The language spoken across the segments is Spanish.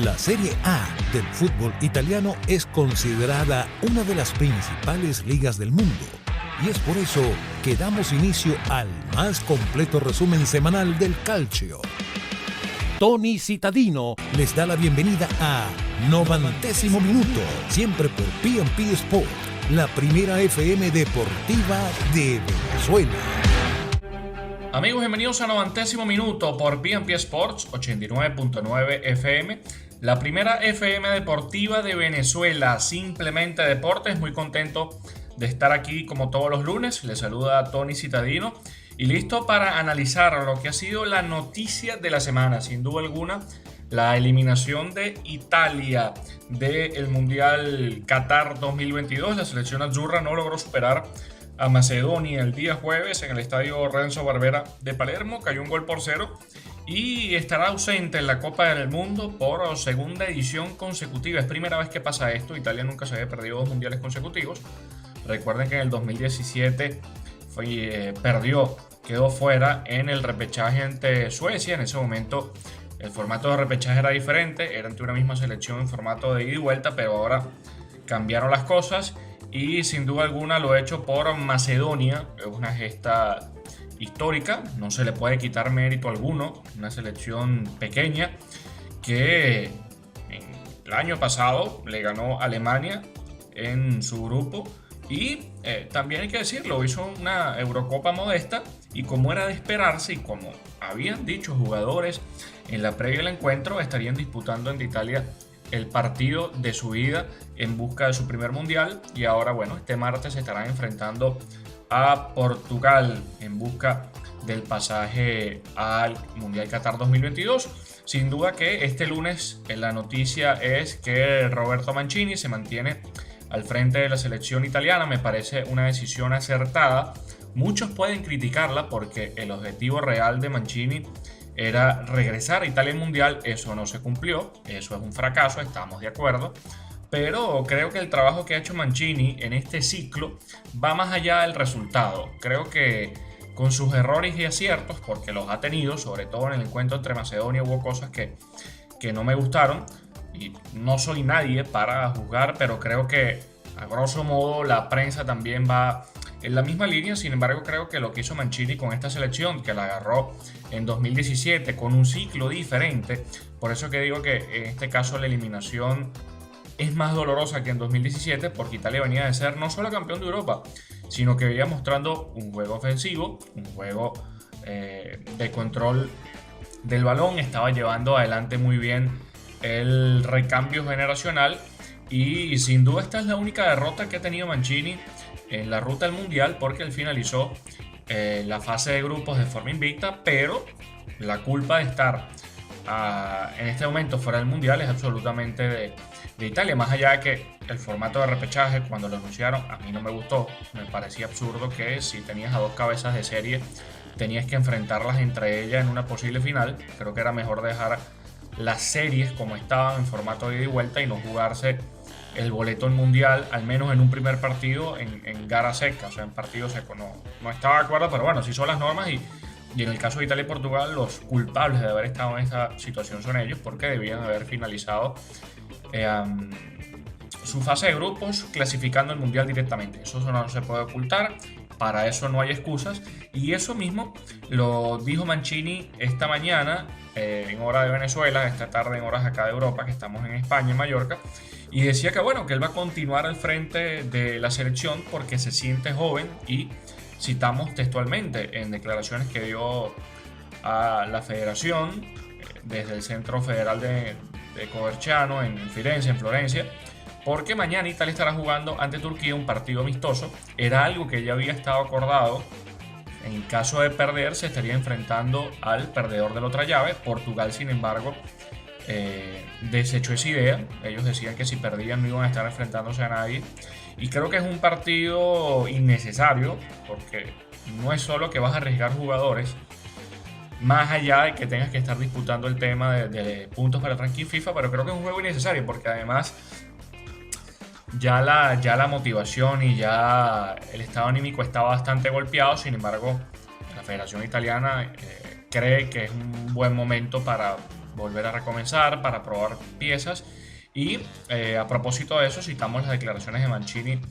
La Serie A del fútbol italiano es considerada una de las principales ligas del mundo y es por eso que damos inicio al más completo resumen semanal del calcio. Tony Citadino les da la bienvenida a 90º Minuto, siempre por PNP Sport, la primera FM deportiva de Venezuela. Amigos, bienvenidos a 90º Minuto por PNP Sports 89.9 FM, la primera FM deportiva de Venezuela, simplemente deportes. Muy contento de estar aquí como todos los lunes. Les saluda Tony Citadino y listo para analizar lo que ha sido la noticia de la semana. Sin duda alguna, la eliminación de Italia del Mundial Qatar 2022. La selección azzurra no logró superar a Macedonia el día jueves en el estadio Renzo Barbera de Palermo. Cayó 1-0 y estará ausente en la Copa del Mundo por segunda edición consecutiva. Es primera vez que pasa esto. Italia nunca se había perdido 2 mundiales consecutivos. Recuerden que en el 2017 quedó fuera en el repechaje ante Suecia. En ese momento el formato de repechaje era diferente, era ante una misma selección en formato de ida y vuelta, pero ahora cambiaron las cosas y sin duda alguna lo hecho por Macedonia es una gesta histórica, no se le puede quitar mérito alguno. Una selección pequeña que el año pasado le ganó a Alemania en su grupo. Y también hay que decirlo, hizo una Eurocopa modesta y como era de esperarse y como habían dicho jugadores en la previa del encuentro, estarían disputando ante Italia el partido de su vida en busca de su primer mundial. Y ahora, bueno, este martes se estarán enfrentando a Portugal en busca del pasaje al Mundial Qatar 2022. Sin duda que este lunes la noticia es que Roberto Mancini se mantiene al frente de la selección italiana. Me parece una decisión acertada. Muchos pueden criticarla porque el objetivo real de Mancini era regresar a Italia al Mundial. Eso no se cumplió, eso es un fracaso, estamos de acuerdo. Pero creo que el trabajo que ha hecho Mancini en este ciclo va más allá del resultado. Creo que con sus errores y aciertos, porque los ha tenido, sobre todo en el encuentro entre Macedonia hubo cosas que no me gustaron. Y no soy nadie para juzgar, pero creo que a grosso modo la prensa también va en la misma línea. Sin embargo, creo que lo que hizo Mancini con esta selección, que la agarró en 2017 con un ciclo diferente, por eso que digo que en este caso la eliminación es más dolorosa que en 2017, porque Italia venía de ser no solo campeón de Europa, sino que venía mostrando un juego ofensivo, un juego de control del balón, estaba llevando adelante muy bien el recambio generacional y sin duda esta es la única derrota que ha tenido Mancini en la ruta al Mundial, porque él finalizó la fase de grupos de forma invicta, pero la culpa de estar en este momento fuera del Mundial es absolutamente de Italia. Más allá de que el formato de repechaje, cuando lo anunciaron, a mí no me gustó. Me parecía absurdo que si tenías a dos cabezas de serie tenías que enfrentarlas entre ellas en una posible final. Creo que era mejor dejar las series como estaban en formato de ida y vuelta y no jugarse el boleto en mundial, al menos en un primer partido en gara seca, o sea, en partido seco. No estaba de acuerdo, pero bueno, sí son las normas y en el caso de Italia y Portugal, los culpables de haber estado en esta situación son ellos, porque debían haber finalizado su fase de grupos clasificando el mundial directamente. Eso no se puede ocultar, para eso no hay excusas, y eso mismo lo dijo Mancini esta mañana en hora de Venezuela, esta tarde en horas acá de Europa, que estamos en España, en Mallorca, y decía que bueno, que él va a continuar al frente de la selección porque se siente joven, y citamos textualmente en declaraciones que dio a la federación desde el Centro Federal de Coverciano en Firenze, en Florencia, porque mañana Italia estará jugando ante Turquía un partido amistoso. Era algo que ya había estado acordado. En caso de perder, se estaría enfrentando al perdedor de la otra llave. Portugal, sin embargo, desechó esa idea. Ellos decían que si perdían no iban a estar enfrentándose a nadie. Y creo que es un partido innecesario, porque no es solo que vas a arriesgar jugadores, más allá de que tengas que estar disputando el tema de puntos para el ranking FIFA, pero creo que es un juego innecesario, porque además ya la motivación y ya el estado anímico está bastante golpeado. Sin embargo, la Federación Italiana cree que es un buen momento para volver a recomenzar, para probar piezas. Y a propósito de eso, citamos las declaraciones de Mancini,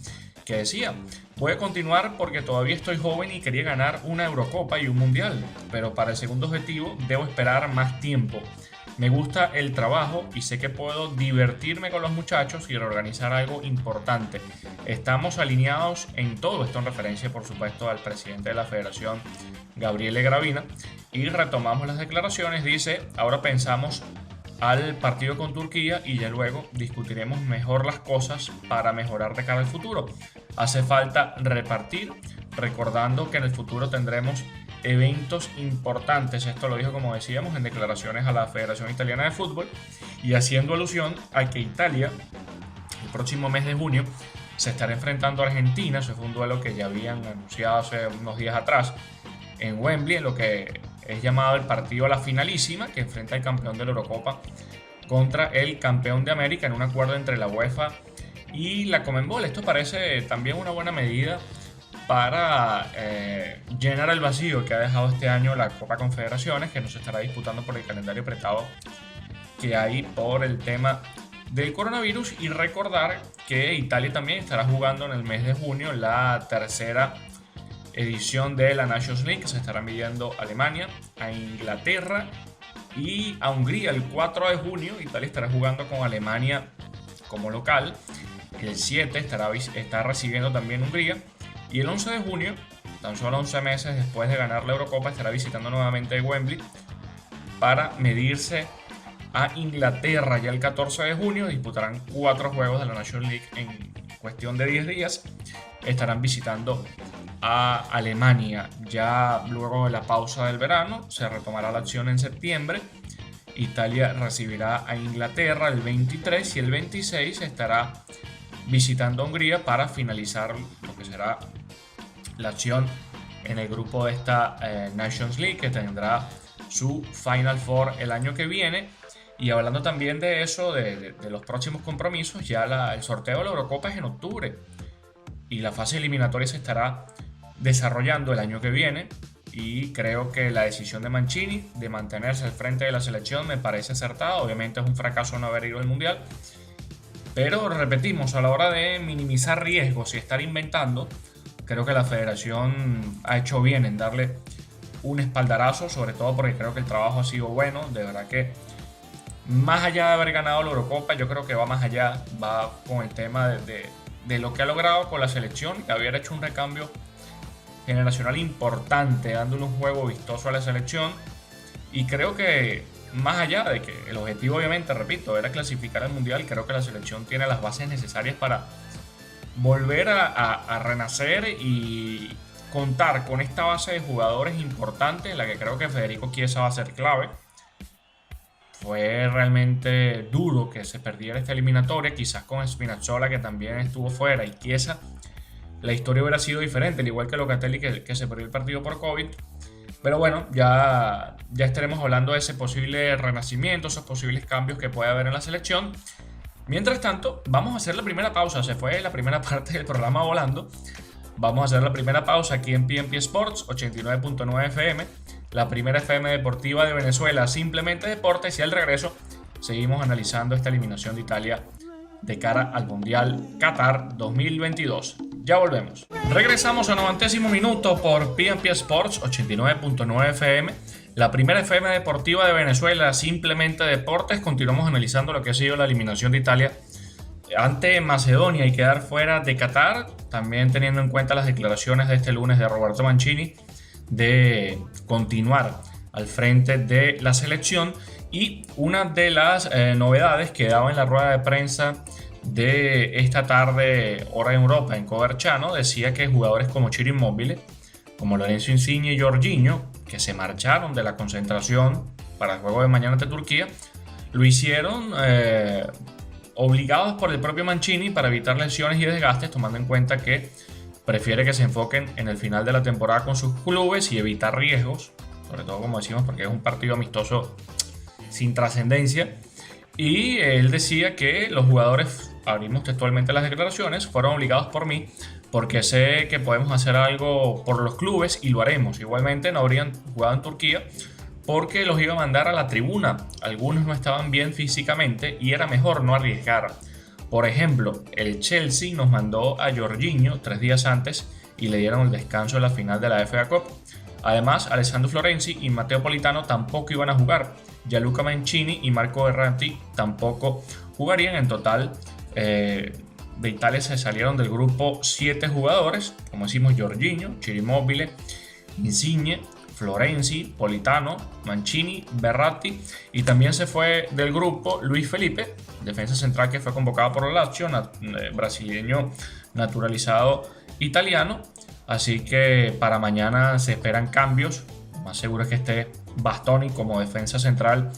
que decía: voy a continuar porque todavía estoy joven y quería ganar una Eurocopa y un Mundial, pero para el segundo objetivo debo esperar más tiempo. Me gusta el trabajo y sé que puedo divertirme con los muchachos y reorganizar algo importante. Estamos alineados en todo esto, en referencia por supuesto al presidente de la federación, Gabriele Gravina. Y retomamos las declaraciones, dice: ahora pensamos al partido con Turquía y ya luego discutiremos mejor las cosas para mejorar de cara al futuro. Hace falta repartir, recordando que en el futuro tendremos eventos importantes. Esto lo dijo, como decíamos, en declaraciones a la Federación Italiana de Fútbol, y haciendo alusión a que Italia el próximo mes de junio se estará enfrentando a Argentina. Ese fue un duelo que ya habían anunciado hace unos días atrás en Wembley, en lo que es llamado el partido a la finalísima, que enfrenta al campeón de la Eurocopa contra el campeón de América, en un acuerdo entre la UEFA y la Conmebol. Esto parece también una buena medida para llenar el vacío que ha dejado este año la Copa Confederaciones, que no se estará disputando por el calendario apretado que hay por el tema del coronavirus. Y recordar que Italia también estará jugando en el mes de junio la tercera edición de la Nations League, que se estará midiendo a Alemania, a Inglaterra y a Hungría. El 4 de junio Italia estará jugando con Alemania como local. El 7 está recibiendo también Hungría. Y el 11 de junio, tan solo 11 meses después de ganar la Eurocopa, estará visitando nuevamente Wembley para medirse a Inglaterra. Ya el 14 de junio disputarán 4 juegos de la Nations League en cuestión de 10 días. Estarán visitando a Alemania. Ya luego de la pausa del verano se retomará la acción en septiembre. Italia recibirá a Inglaterra el 23 y el 26 estará visitando a Hungría para finalizar lo que será la acción en el grupo de esta Nations League, que tendrá su Final Four el año que viene. Y hablando también de eso, de los próximos compromisos, ya el sorteo de la Eurocopa es en octubre y la fase eliminatoria se estará desarrollando el año que viene. Y creo que la decisión de Mancini de mantenerse al frente de la selección me parece acertada. Obviamente es un fracaso no haber ido al Mundial, pero repetimos, a la hora de minimizar riesgos y estar inventando, creo que la federación ha hecho bien en darle un espaldarazo, sobre todo porque creo que el trabajo ha sido bueno. De verdad que más allá de haber ganado la Eurocopa, yo creo que va más allá, va con el tema de lo que ha logrado con la selección, que había hecho un recambio generacional importante, dándole un juego vistoso a la selección. Y creo que más allá de que el objetivo, obviamente, repito, era clasificar al Mundial, creo que la selección tiene las bases necesarias para volver a renacer y contar con esta base de jugadores importantes, en la que creo que Federico Chiesa va a ser clave. Fue realmente duro que se perdiera esta eliminatoria, quizás con Spinazzola, que también estuvo fuera, y Chiesa, la historia hubiera sido diferente, al igual que Locatelli, que se perdió el partido por COVID. Pero bueno, ya estaremos hablando de ese posible renacimiento, esos posibles cambios que puede haber en la selección. Mientras tanto, vamos a hacer la primera pausa. Se fue la primera parte del programa volando. Vamos a hacer la primera pausa aquí en PNP Sports 89.9 FM, la primera FM deportiva de Venezuela, simplemente deportes. Y al regreso seguimos analizando esta eliminación de Italia de cara al Mundial Qatar 2022. Ya volvemos. Regresamos a 90º minuto por PNP Sports 89.9 FM, la primera FM deportiva de Venezuela, simplemente deportes. Continuamos analizando lo que ha sido la eliminación de Italia ante Macedonia y quedar fuera de Qatar, también teniendo en cuenta las declaraciones de este lunes de Roberto Mancini de continuar al frente de la selección. Y una de las novedades que daba en la rueda de prensa de esta tarde, hora de Europa, en Coverciano, decía que jugadores como Ciro Immobile, como Lorenzo Insigne y Jorginho, que se marcharon de la concentración para el juego de mañana ante Turquía, lo hicieron obligados por el propio Mancini para evitar lesiones y desgastes, tomando en cuenta que prefiere que se enfoquen en el final de la temporada con sus clubes y evitar riesgos, sobre todo, como decimos, porque es un partido amistoso sin trascendencia. Y él decía que los jugadores, abrimos textualmente las declaraciones, fueron obligados por mí porque sé que podemos hacer algo por los clubes y lo haremos. Igualmente no habrían jugado en Turquía porque los iba a mandar a la tribuna. Algunos no estaban bien físicamente y era mejor no arriesgar. Por ejemplo, el Chelsea nos mandó a Jorginho 3 días antes y le dieron el descanso en la final de la FA Cup. Además, Alessandro Florenzi y Matteo Politano tampoco iban a jugar. Gianluca Mancini y Marco Verratti tampoco jugarían. En total, de Italia se salieron del grupo 7 jugadores, como decimos: Jorginho, Ciro Immobile, Insigne, Florenzi, Politano, Mancini, Verratti, y también se fue del grupo Luis Felipe, defensa central que fue convocado por el Lazio, brasileño naturalizado italiano. Así que para mañana se esperan cambios. Más seguro es que esté Bastoni como defensa central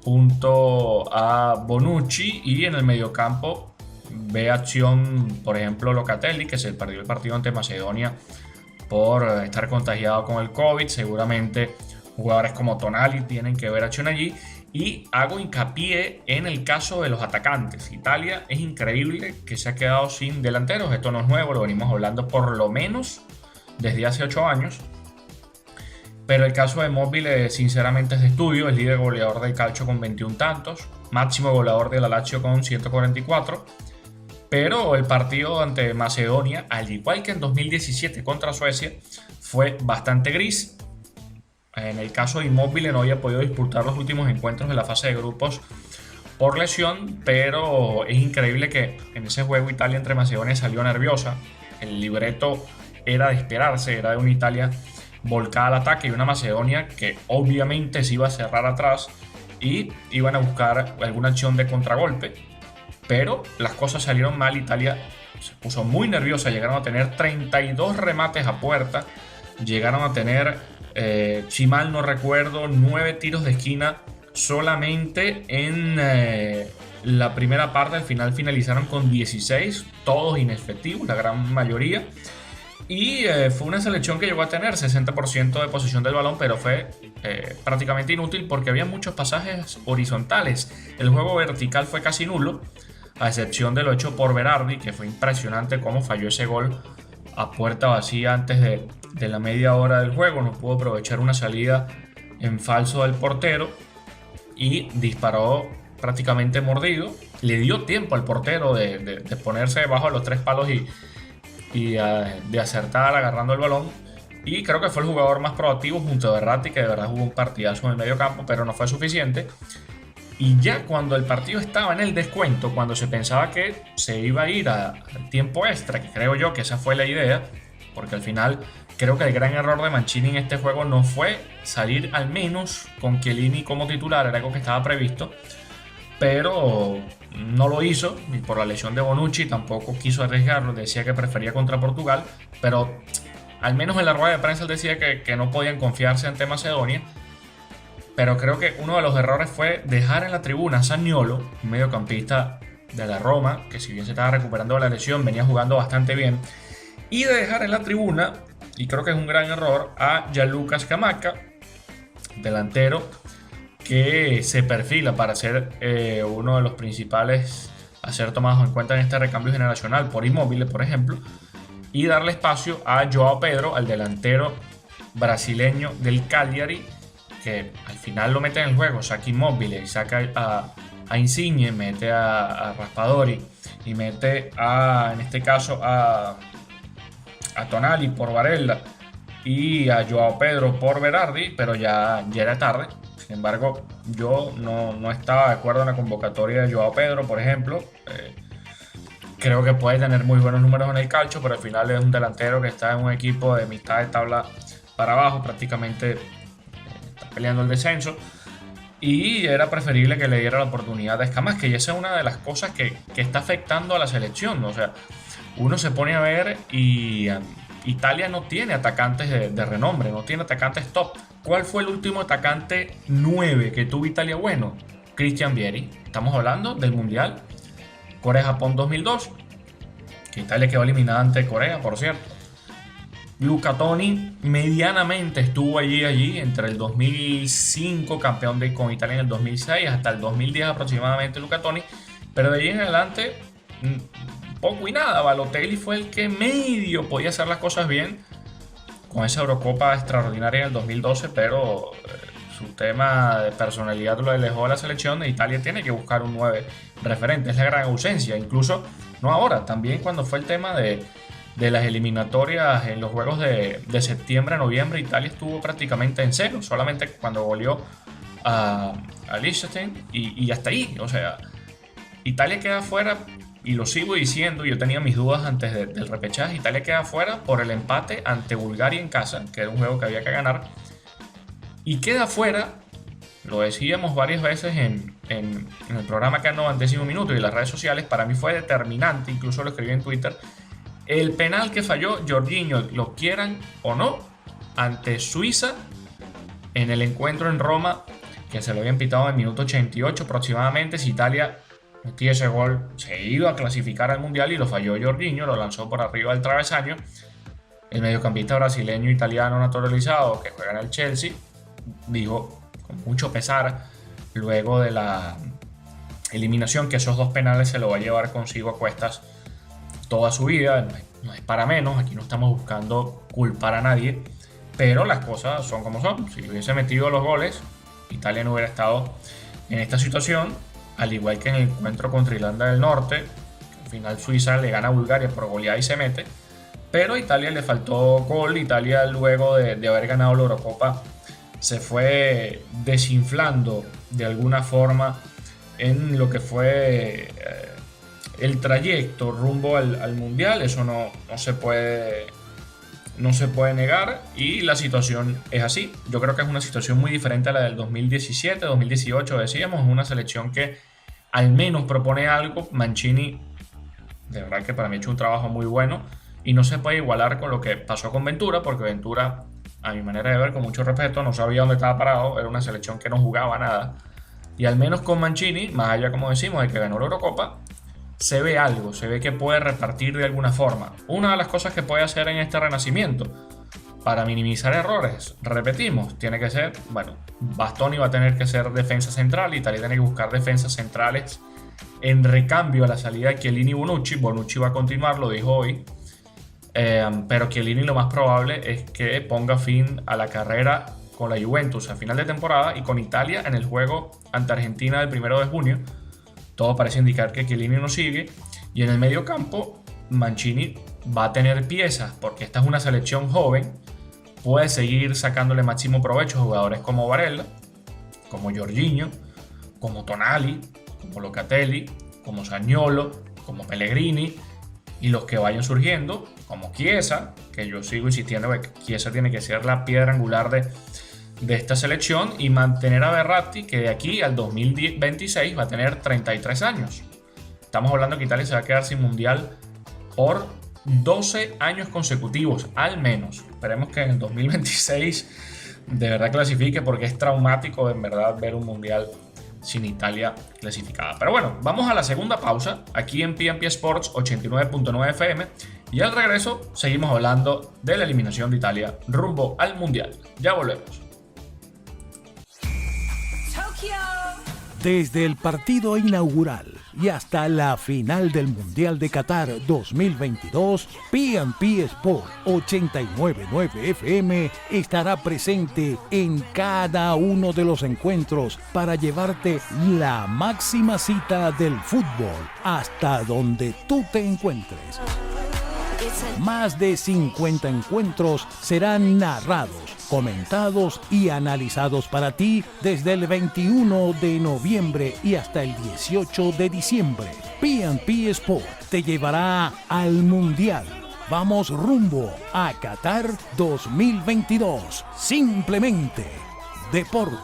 junto a Bonucci, y en el mediocampo ve acción, por ejemplo, Locatelli, que se perdió el partido ante Macedonia por estar contagiado con el COVID. Seguramente jugadores como Tonali tienen que ver acción allí. Y hago hincapié en el caso de los atacantes. Italia, es increíble que se ha quedado sin delanteros. Esto no es nuevo, lo venimos hablando por lo menos desde hace 8 años. Pero el caso de Immobile, sinceramente, es de estudio. Es líder goleador del calcio con 21 tantos, máximo goleador de la Lazio con 144. Pero el partido ante Macedonia, al igual que en 2017 contra Suecia, fue bastante gris. En el caso de Immobile, no había podido disputar los últimos encuentros de la fase de grupos por lesión, pero es increíble que en ese juego Italia entre Macedonia salió nerviosa. El libreto era de esperarse, era de una Italia volcada al ataque y una Macedonia que obviamente se iba a cerrar atrás y iban a buscar alguna acción de contragolpe. Pero las cosas salieron mal. Italia se puso muy nerviosa, llegaron a tener 32 remates a puerta, llegaron a tener, si mal no recuerdo, 9 tiros de esquina solamente en la primera parte. Al final finalizaron con 16, todos inefectivos, la gran mayoría. Y fue una selección que llegó a tener 60% de posesión del balón, pero fue prácticamente inútil porque había muchos pasajes horizontales. El juego vertical fue casi nulo, a excepción de lo hecho por Berardi, que fue impresionante cómo falló ese gol a puerta vacía antes de la media hora del juego. No pudo aprovechar una salida en falso del portero y disparó prácticamente mordido. Le dio tiempo al portero de ponerse debajo de los 3 palos y de acertar agarrando el balón. Y creo que fue el jugador más proactivo junto a Verratti, que de verdad jugó un partidazo en el medio campo, pero no fue suficiente. Y ya cuando el partido estaba en el descuento, cuando se pensaba que se iba a ir al tiempo extra, que creo yo que esa fue la idea, porque al final creo que el gran error de Mancini en este juego no fue salir al menos con Chiellini como titular, era algo que estaba previsto, pero no lo hizo, ni por la lesión de Bonucci, tampoco quiso arriesgarlo, decía que prefería contra Portugal, pero al menos en la rueda de prensa él decía que no podían confiarse ante Macedonia. Pero creo que uno de los errores fue dejar en la tribuna a Zaniolo, un mediocampista de la Roma, que si bien se estaba recuperando de la lesión, venía jugando bastante bien, y de dejar en la tribuna, y creo que es un gran error, a Gianluca Scamacca, delantero que se perfila para ser uno de los principales a ser tomados en cuenta en este recambio generacional por Immobile, por ejemplo, y darle espacio a Joao Pedro, al delantero brasileño del Cagliari, que al final lo mete en el juego, saca Immobile y saca a Insigne, mete a Raspadori y mete en este caso a Tonali por Barella y a Joao Pedro por Berardi, pero ya era tarde. Sin embargo, yo no estaba de acuerdo en la convocatoria de Joao Pedro, por ejemplo. Creo que puede tener muy buenos números en el calcio, pero al final es un delantero que está en un equipo de mitad de tabla para abajo, prácticamente peleando el descenso, y era preferible que le diera la oportunidad a Scamacca, y esa es una de las cosas que está afectando a la selección. O sea, uno se pone a ver y Italia no tiene atacantes de renombre, no tiene atacantes top. ¿Cuál fue el último atacante 9 que tuvo Italia bueno? Christian Vieri. Estamos hablando del Mundial Corea-Japón 2002, que Italia quedó eliminada ante Corea, por cierto. Luca Toni medianamente estuvo allí entre el 2005, campeón con Italia en el 2006, hasta el 2010 aproximadamente Luca Toni, pero de allí en adelante poco y nada. Balotelli fue el que medio podía hacer las cosas bien con esa Eurocopa extraordinaria en el 2012, pero su tema de personalidad lo alejó a la selección. De Italia tiene que buscar un 9 referente, es la gran ausencia. Incluso, no ahora, también cuando fue el tema de las eliminatorias en los juegos de septiembre a noviembre, Italia estuvo prácticamente en cero, solamente cuando goleó a Liechtenstein y hasta ahí. O sea, Italia queda fuera, y lo sigo diciendo, yo tenía mis dudas antes del repechaje. Italia queda fuera por el empate ante Bulgaria en casa, que era un juego que había que ganar, y queda fuera, lo decíamos varias veces en el programa acá en 90 minutos y en las redes sociales. Para mí fue determinante, incluso lo escribí en Twitter, el penal que falló Jorginho, lo quieran o no, ante Suiza en el encuentro en Roma, que se lo habían pitado en el minuto 88 aproximadamente. Si Italia metía ese gol, se iba a clasificar al Mundial, y lo falló Jorginho, lo lanzó por arriba del travesaño. El mediocampista brasileño italiano naturalizado que juega en el Chelsea dijo con mucho pesar, luego de la eliminación, que esos 2 penales se lo va a llevar consigo a cuestas toda su vida. No es para menos, aquí no estamos buscando culpar a nadie, pero las cosas son como son. Si hubiese metido los goles, Italia no hubiera estado en esta situación, al igual que en el encuentro contra Irlanda del Norte. Al final Suiza le gana a Bulgaria por goleada y se mete, pero a Italia le faltó gol. Italia, luego de haber ganado la Eurocopa, se fue desinflando de alguna forma en lo que fue el trayecto rumbo al Mundial. Eso no se puede negar, y la situación es así. Yo creo que es una situación muy diferente a la del 2017, 2018, decíamos, una selección que al menos propone algo. Mancini, de verdad que para mí ha hecho un trabajo muy bueno, y no se puede igualar con lo que pasó con Ventura, porque Ventura, a mi manera de ver, con mucho respeto, no sabía dónde estaba parado. Era una selección que no jugaba nada, y al menos con Mancini, más allá, como decimos, de que ganó la Eurocopa, se ve algo, se ve que puede repartir de alguna forma. Una de las cosas que puede hacer en este renacimiento para minimizar errores, repetimos, tiene que ser, Bastoni va a tener que ser defensa central. Italia tiene que buscar defensas centrales en recambio a la salida de Chiellini y Bonucci. Bonucci va a continuar, lo dijo hoy, pero Chiellini lo más probable es que ponga fin a la carrera con la Juventus a final de temporada, y con Italia en el juego ante Argentina del 1 de junio. Todo parece indicar que Chiellini no sigue, y en el medio campo Mancini va a tener piezas, porque esta es una selección joven. Puede seguir sacándole máximo provecho a jugadores como Barella, como Jorginho, como Tonali, como Locatelli, como Zaniolo, como Pellegrini, y los que vayan surgiendo, como Chiesa, que yo sigo insistiendo que Chiesa tiene que ser la piedra angular de esta selección, y mantener a Verratti, que de aquí al 2026 va a tener 33 años. Estamos hablando que Italia se va a quedar sin Mundial por 12 años consecutivos, al menos. Esperemos que en el 2026 de verdad clasifique, porque es traumático en verdad ver un Mundial sin Italia clasificada. Pero bueno, vamos a la segunda pausa aquí en P&P Sports 89.9 FM, y al regreso seguimos hablando de la eliminación de Italia rumbo al Mundial. Ya volvemos. Desde el partido inaugural y hasta la final del Mundial de Qatar 2022, P&P Sport 89.9 FM estará presente en cada uno de los encuentros para llevarte la máxima cita del fútbol hasta donde tú te encuentres. Más de 50 encuentros serán narrados, comentados y analizados para ti desde el 21 de noviembre y hasta el 18 de diciembre. P&P Sport te llevará al Mundial. Vamos rumbo a Qatar 2022. Simplemente deportes.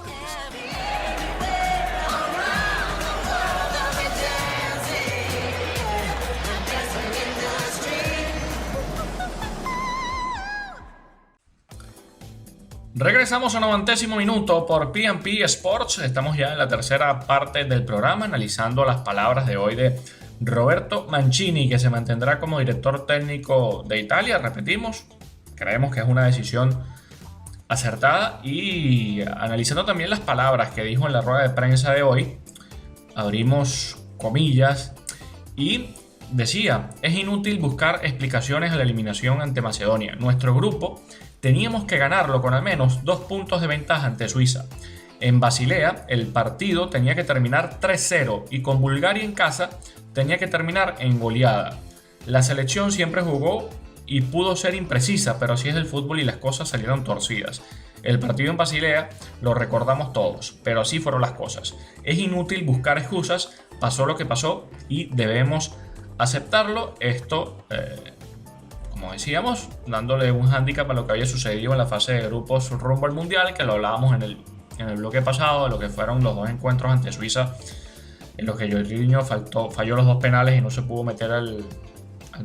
Regresamos a 90 minuto por P&P Sports. Estamos ya en la tercera parte del programa, analizando las palabras de hoy de Roberto Mancini, que se mantendrá como director técnico de Italia. Repetimos, creemos que es una decisión acertada, y analizando también las palabras que dijo en la rueda de prensa de hoy, abrimos comillas, y decía: es inútil buscar explicaciones a la eliminación ante Macedonia. Nuestro grupo teníamos que ganarlo con al menos 2 puntos de ventaja ante Suiza. En Basilea, el partido tenía que terminar 3-0 y con Bulgaria en casa tenía que terminar en goleada. La selección siempre jugó y pudo ser imprecisa, pero así es el fútbol y las cosas salieron torcidas. El partido en Basilea lo recordamos todos, pero así fueron las cosas. Es inútil buscar excusas, pasó lo que pasó y debemos aceptarlo. Esto, como decíamos, dándole un hándicap a lo que había sucedido en la fase de grupos rumbo al Mundial, que lo hablábamos en el bloque pasado, de lo que fueron los dos encuentros ante Suiza, en los que Jorginho falló los dos penales y no se pudo meter al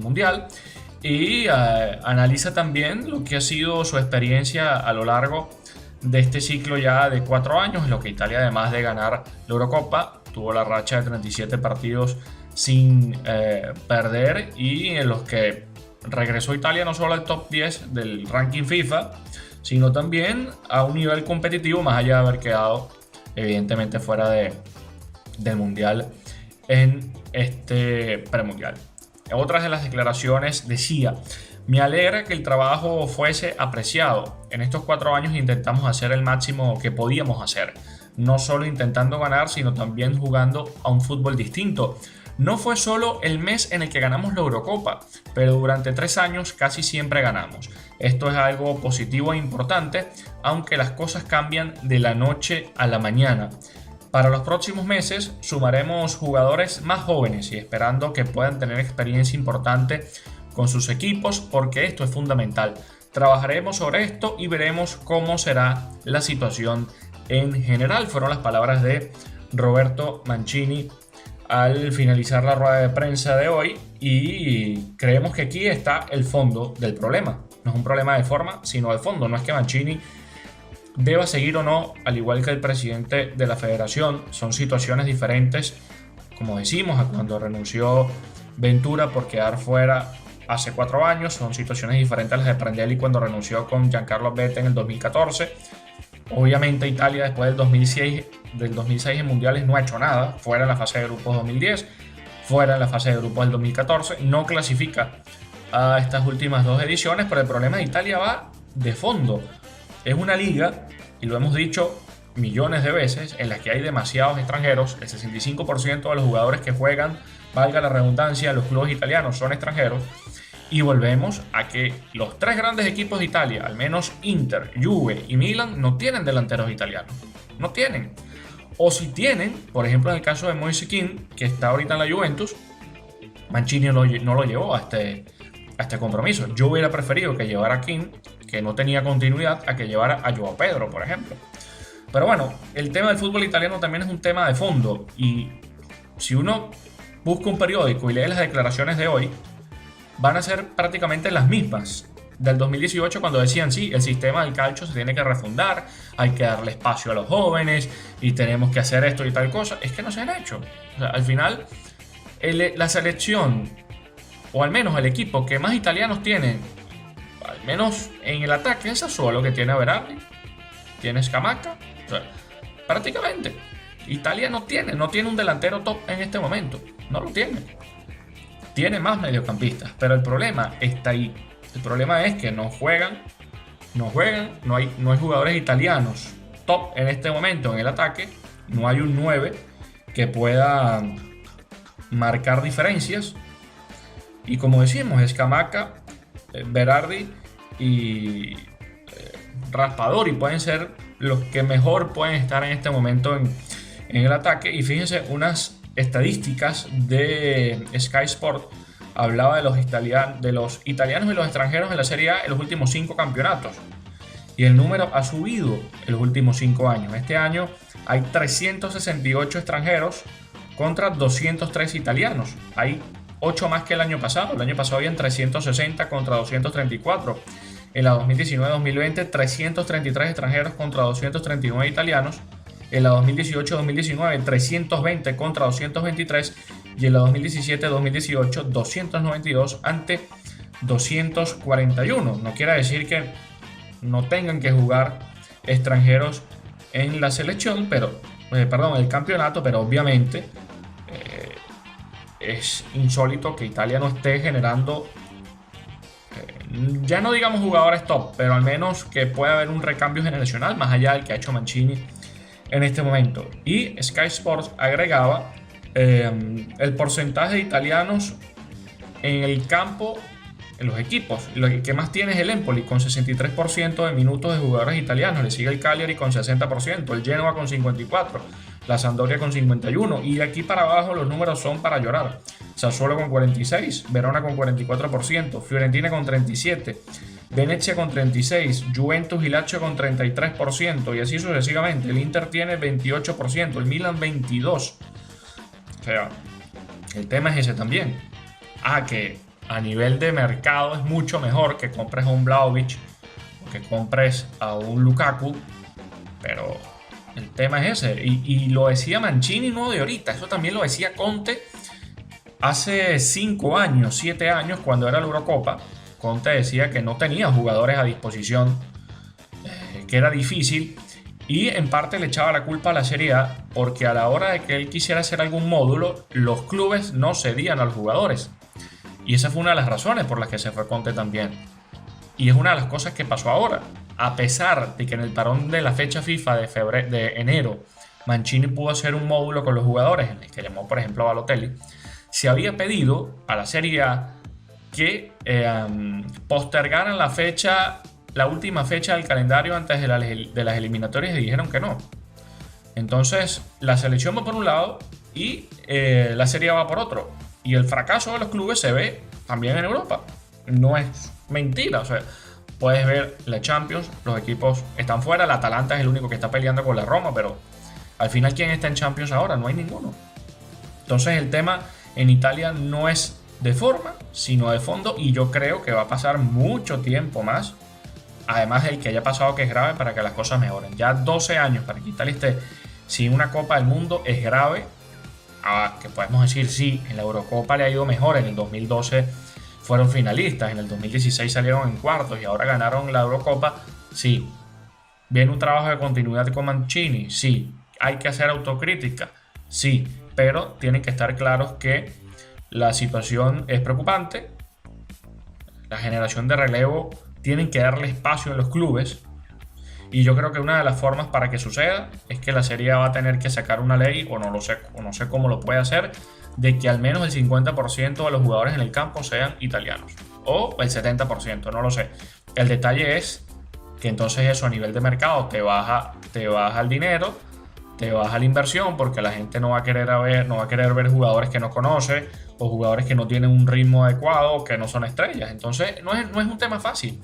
Mundial. Y analiza también lo que ha sido su experiencia a lo largo de este ciclo ya de 4 años, en lo que Italia, además de ganar la Eurocopa, tuvo la racha de 37 partidos sin perder, y en los que regresó Italia no solo al top 10 del ranking FIFA, sino también a un nivel competitivo, más allá de haber quedado evidentemente fuera del Mundial en este premundial. Otras de las declaraciones decía: me alegra que el trabajo fuese apreciado. En estos 4 años intentamos hacer el máximo que podíamos hacer, no solo intentando ganar, sino también jugando a un fútbol distinto. No fue solo el mes en el que ganamos la Eurocopa, pero durante 3 años casi siempre ganamos. Esto es algo positivo e importante, aunque las cosas cambian de la noche a la mañana. Para los próximos meses sumaremos jugadores más jóvenes y esperando que puedan tener experiencia importante con sus equipos, porque esto es fundamental. Trabajaremos sobre esto y veremos cómo será la situación en general. Fueron las palabras de Roberto Mancini al finalizar la rueda de prensa de hoy, y creemos que aquí está el fondo del problema. No es un problema de forma, sino de fondo. No es que Mancini deba seguir o no, al igual que el presidente de la federación. Son situaciones diferentes, como decimos, a cuando renunció Ventura por quedar fuera hace 4 años. Son situaciones diferentes a las de Prandelli cuando renunció con Giancarlo Beppe en el 2014. Obviamente Italia después del 2006 en mundiales no ha hecho nada, fuera en la fase de grupos 2010, fuera en la fase de grupos del 2014, no clasifica a estas últimas 2 ediciones, pero el problema de Italia va de fondo. Es una liga, y lo hemos dicho millones de veces, en la que hay demasiados extranjeros. El 65% de los jugadores que juegan, valga la redundancia, en los clubes italianos son extranjeros. Y volvemos a que los 3 grandes equipos de Italia, al menos Inter, Juve y Milan, no tienen delanteros italianos. No tienen. O si tienen, por ejemplo en el caso de Moise Kean, que está ahorita en la Juventus, Mancini no lo llevó a este compromiso. Yo hubiera preferido que llevara a Kean, que no tenía continuidad, a que llevara a Joao Pedro, por ejemplo. Pero bueno, el tema del fútbol italiano también es un tema de fondo, y si uno busca un periódico y lee las declaraciones de hoy, van a ser prácticamente las mismas del 2018, cuando decían: sí, el sistema del calcio se tiene que refundar, hay que darle espacio a los jóvenes y tenemos que hacer esto y tal cosa. Es que no se han hecho. O sea, al final, la selección, o al menos el equipo que más italianos tienen, al menos en el ataque, es Sassuolo, que tiene a Berardi, tiene Scamacca. O sea, prácticamente Italia no tiene un delantero top en este momento. No lo tiene. Tiene más mediocampistas, pero el problema está ahí. El problema es que no juegan, no hay jugadores italianos top en este momento en el ataque. No hay un 9 que pueda marcar diferencias. Y como decimos, Scamacca, Berardi y Raspadori pueden ser los que mejor pueden estar en este momento en el ataque. Y fíjense, unas estadísticas de Sky Sport hablaba de los italianos y los extranjeros en la Serie A en los últimos 5 campeonatos, y el número ha subido en los últimos 5 años. Este año hay 368 extranjeros contra 203 italianos. Hay 8 más que el año pasado. El año pasado habían 360 contra 234. En la 2019-2020, 333 extranjeros contra 239 italianos. En la 2018-2019, 320 contra 223. Y en la 2017-2018, 292 ante 241. No quiere decir que no tengan que jugar extranjeros en la selección, pero el campeonato, pero obviamente es insólito que Italia no esté generando, ya no digamos jugadores top, pero al menos que pueda haber un recambio generacional más allá del que ha hecho Mancini en este momento. Y Sky Sports agregaba el porcentaje de italianos en el campo, en los equipos. Lo que más tiene es el Empoli con 63% de minutos de jugadores italianos. Le sigue el Cagliari con 60%, el Genoa con 54%, la Sampdoria con 51%. Y de aquí para abajo los números son para llorar. Sassuolo con 46%, Verona con 44%, Fiorentina con 37%, Venezia con 36%, Juventus y Lazio con 33%, y así sucesivamente. El Inter tiene 28%, el Milan 22%. O sea, el tema es ese también. Que a nivel de mercado es mucho mejor que compres a un Vlahovic o que compres a un Lukaku, pero el tema es ese. Y lo decía Mancini no de ahorita, eso también lo decía Conte hace 5 años, 7 años, cuando era la Eurocopa. Conte decía que no tenía jugadores a disposición, que era difícil, y en parte le echaba la culpa a la Serie A porque a la hora de que él quisiera hacer algún módulo, los clubes no cedían a los jugadores. Y esa fue una de las razones por las que se fue Conte también. Y es una de las cosas que pasó ahora. A pesar de que en el parón de la fecha FIFA de enero, Mancini pudo hacer un módulo con los jugadores, en el que llamó por ejemplo a Balotelli, se había pedido a la Serie A que postergaran la última fecha del calendario antes de las eliminatorias, y dijeron que no. Entonces la selección va por un lado y la Serie A va por otro. Y el fracaso de los clubes se ve también en Europa. No es mentira. O sea, puedes ver la Champions, los equipos están fuera. El Atalanta es el único que está peleando con la Roma, pero al final, ¿quién está en Champions ahora? No hay ninguno. Entonces el tema en Italia no es de forma, sino de fondo. Y yo creo que va a pasar mucho tiempo más, además del que haya pasado, que es grave, para que las cosas mejoren. Ya 12 años para que Italia esté sin una Copa del Mundo es grave. Que podemos decir, sí, en la Eurocopa le ha ido mejor. En el 2012 fueron finalistas, en el 2016 salieron en cuartos y ahora ganaron la Eurocopa. Sí. ¿Viene un trabajo de continuidad con Mancini? Sí. ¿Hay que hacer autocrítica? Sí. Pero tienen que estar claros que la situación es preocupante. La generación de relevo tienen que darle espacio en los clubes. Y yo creo que una de las formas para que suceda es que la Serie A va a tener que sacar una ley, o no sé cómo lo puede hacer, de que al menos el 50% de los jugadores en el campo sean italianos. O el 70%, no lo sé. El detalle es que entonces eso a nivel de mercado te baja el dinero, te baja la inversión, porque la gente no va a querer ver jugadores que no conoce, o jugadores que no tienen un ritmo adecuado, o que no son estrellas. Entonces no es un tema fácil.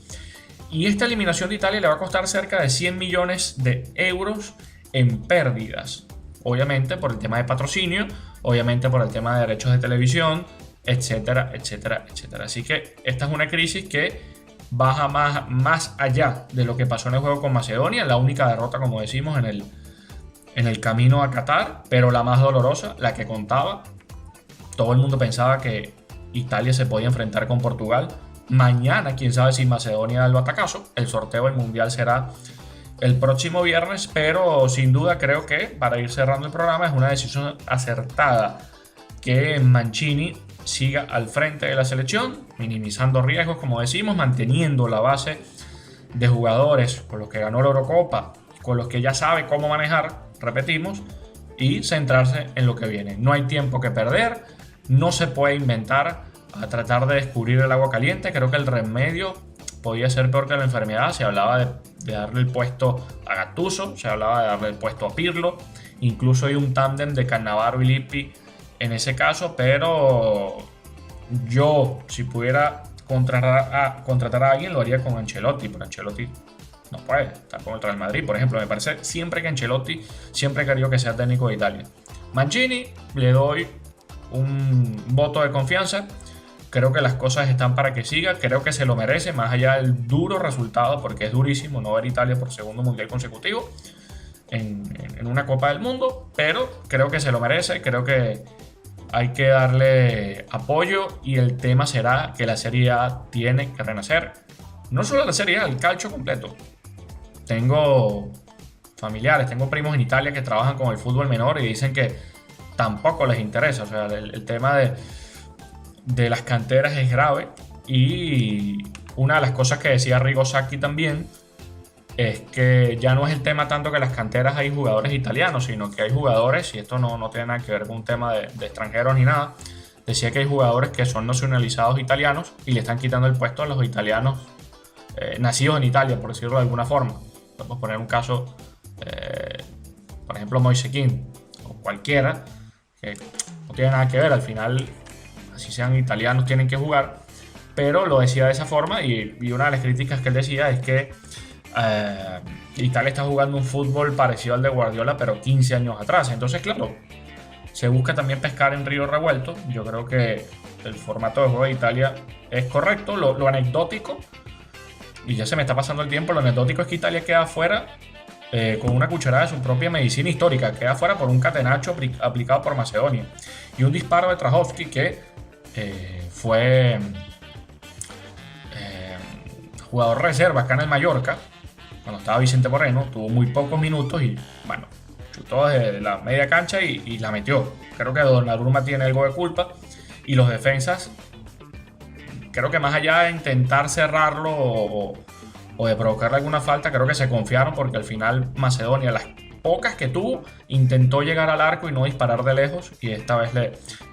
Y esta eliminación de Italia le va a costar cerca de 100 millones de euros en pérdidas. Obviamente por el tema de patrocinio, obviamente por el tema de derechos de televisión, etcétera, etcétera, etcétera. Así que esta es una crisis que baja más allá de lo que pasó en el juego con Macedonia. La única derrota, como decimos, en el camino a Qatar, pero la más dolorosa, la que contaba. Todo el mundo pensaba que Italia se podía enfrentar con Portugal. Mañana, quién sabe si Macedonia da el batacazo. El sorteo del Mundial será el próximo viernes, pero sin duda creo que, para ir cerrando el programa, es una decisión acertada que Mancini siga al frente de la selección, minimizando riesgos, como decimos, manteniendo la base de jugadores con los que ganó la Eurocopa, con los que ya sabe cómo manejar, repetimos, y centrarse en lo que viene. No hay tiempo que perder, no se puede inventar a tratar de descubrir el agua caliente. Creo que el remedio podía ser peor que la enfermedad. Se hablaba de darle el puesto a Gattuso, se hablaba de darle el puesto a Pirlo, incluso hay un tándem de Cannavaro y Lippi en ese caso, pero yo, si pudiera contratar a alguien, lo haría con Ancelotti, pero Ancelotti no puede estar con el Real Madrid, por ejemplo. Me parece siempre que Ancelotti siempre quería que sea técnico de Italia. Mancini, le doy un voto de confianza. Creo que las cosas están para que siga, creo que se lo merece, más allá del duro resultado, porque es durísimo no ver Italia por segundo mundial consecutivo en una Copa del Mundo, pero creo que se lo merece, creo que hay que darle apoyo, y el tema será que la Serie A tiene que renacer. No solo la Serie A, el calcio completo. Tengo familiares, tengo primos en Italia que trabajan con el fútbol menor y dicen que tampoco les interesa. O sea, el tema de las canteras es grave, y una de las cosas que decía Arrigo Sacchi también es que ya no es el tema tanto que en las canteras hay jugadores italianos, sino que hay jugadores, y esto no tiene nada que ver con un tema de extranjeros ni nada, decía que hay jugadores que son nacionalizados italianos y le están quitando el puesto a los italianos nacidos en Italia, por decirlo de alguna forma. Podemos poner un caso, por ejemplo, Moise Kean o cualquiera, que no tiene nada que ver, al final, así sean italianos, tienen que jugar, pero lo decía de esa forma, y una de las críticas que él decía es que Italia está jugando un fútbol parecido al de Guardiola, pero 15 años atrás. Entonces, claro, se busca también pescar en río revuelto. Yo creo que el formato de juego de Italia es correcto. Lo anecdótico, y ya se me está pasando el tiempo, lo anecdótico es que Italia queda afuera con una cucharada de su propia medicina histórica. Queda afuera por un catenacho aplicado por Macedonia y un disparo de Trajovski que fue jugador reserva acá en el Mallorca cuando estaba Vicente Moreno. Tuvo muy pocos minutos y bueno, chutó desde la media cancha y la metió. Creo que Donnarumma tiene algo de culpa, y los defensas, creo que más allá de intentar cerrarlo o de provocarle alguna falta, creo que se confiaron, porque al final Macedonia, las pocas que tuvo, intentó llegar al arco y no disparar de lejos, y esta vez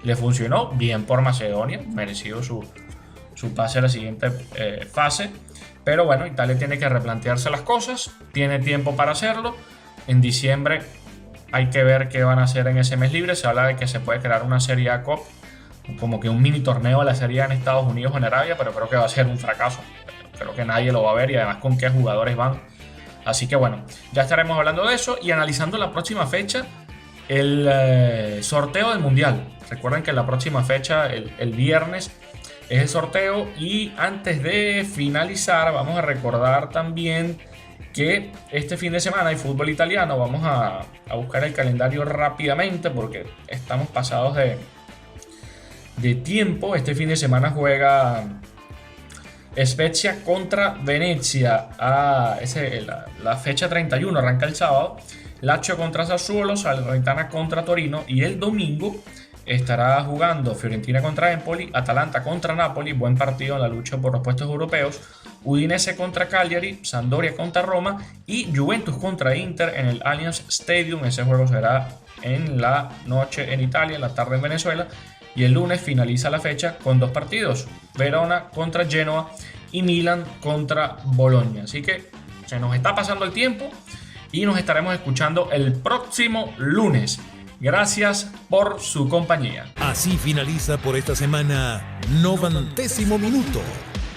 le funcionó. Bien por Macedonia, merecido su pase a la siguiente fase. Pero bueno, Italia tiene que replantearse las cosas, tiene tiempo para hacerlo. En diciembre hay que ver qué van a hacer en ese mes libre. Se habla de que se puede crear una Serie A Cup, como que un mini torneo de la Serie A en Estados Unidos o en Arabia, pero creo que va a ser un fracaso. Creo que nadie lo va a ver, y además con qué jugadores van. Así que bueno, ya estaremos hablando de eso y analizando la próxima fecha, el sorteo del Mundial. Recuerden que la próxima fecha, el viernes, es el sorteo. Y antes de finalizar, vamos a recordar también que este fin de semana hay fútbol italiano. Vamos a buscar el calendario rápidamente porque estamos pasados de tiempo. Este fin de semana juega Spezia contra Venezia. La fecha 31 arranca el sábado. Lazio contra Sassuolo, Salernitana contra Torino, y el domingo estará jugando Fiorentina contra Empoli, Atalanta contra Napoli, buen partido en la lucha por los puestos europeos, Udinese contra Cagliari, Sampdoria contra Roma y Juventus contra Inter en el Allianz Stadium. Ese juego será en la noche en Italia, en la tarde en Venezuela, y el lunes finaliza la fecha con dos partidos, Verona contra Genoa y Milan contra Bolonia. Así que se nos está pasando el tiempo y nos estaremos escuchando el próximo lunes. Gracias por su compañía. Así finaliza por esta semana 90º minuto.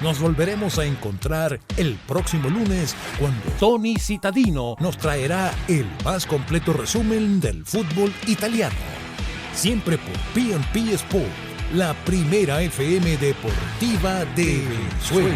Nos volveremos a encontrar el próximo lunes cuando Tony Cittadino nos traerá el más completo resumen del fútbol italiano. Siempre por P&P Sport, la primera FM deportiva de Venezuela.